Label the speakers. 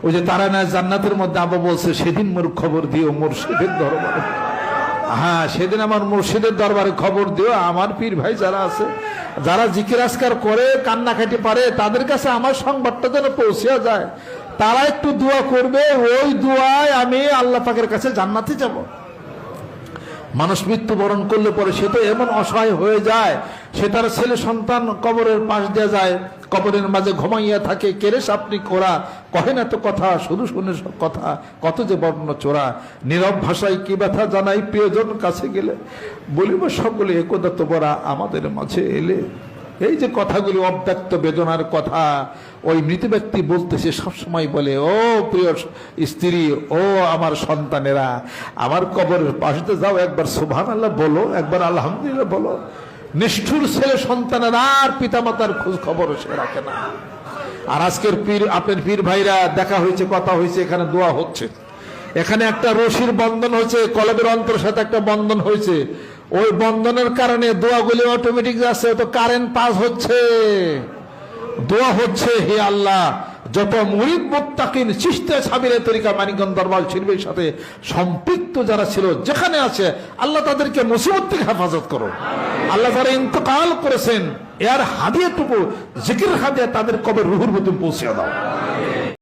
Speaker 1: ওই যে তারা না জান্নাতের মধ্যে আবার বলছে সেদিন মোর খবর দিও মুর্শিদের দরবারে। হ্যাঁ, সেদিন আমার মুর্শিদের দরবারে খবর দিও। আমার পীর ভাই যারা আছে, যারা জিকির আজকার করে, কান্নাকাটি পারে, তাদের কাছে আমার সংবাদটা যেন পৌঁছে যায়। তারা একটু দোয়া করবে, ওই দোয়ায় আমি আল্লাহ পাকের কাছে জান্নাতে যাব। মানুষ মৃত্যুবরণ করলে পরে সে তো এমন অসহায় হয়ে যায়, সে তার ছেলে সন্তান কবরের পাশ দিয়ে যায়, কবরের মাঝে ঘুমাইয়া থাকে, কেড়ে সাপনি খোরা, কহে না তো কথা, শুধু শুনে কথা, কত যে বর্ণ চোরা, নীরব ভাষায় কি ব্যথা জানাই প্রিয়জন কাছে গেলে, বলিব সকলে একদা তোমরা আমাদের মাঝে এলে। এই যে কথাগুলি অব্যক্ত বেদনার কথা, ওই মৃত ব্যক্তি বলতেছে, সবসময় বলে, ও প্রিয় স্ত্রী, ও আমার সন্তানেরা, আমার কবরের পাশে যাও, একবার সুবহানাল্লাহ বলো, একবার আলহামদুলিল্লাহ বলো। নিষ্ঠুর ছেলে সন্তানেরা আর পিতামাতার খোঁজ খবর সে রাখে না। আর আজকের পীর, আপনার পীর ভাইরা দেখা হয়েছে, কথা হয়েছে, এখানে দোয়া হচ্ছে, এখানে একটা রশির বন্ধন হয়েছে, কলবের অন্তরের সাথে একটা বন্ধন হয়েছে, ওই বন্ধনের কারণে দোয়াগুলি অটোমেটিক যাচ্ছে, তো কারেন্ট পাস হচ্ছে, দোয়া হচ্ছে। হে আল্লাহ, যত মুরিদ মুত্তাকিন চিশতিয়া সাবিরের তরিকা মানিকগঞ্জ দরবার শরীফের সাথে সম্পৃক্ত যারা ছিল, যেখানে আছে, আল্লাহ তাদেরকে মুসিবত থেকে হেফাজত করো। আল্লাহ যারা ইন্তকাল করেছেন, এর হাদিয়াটুকু জিকির হাদিয়া তাদের কবে রুহুর মধ্যে পৌঁছে দাও।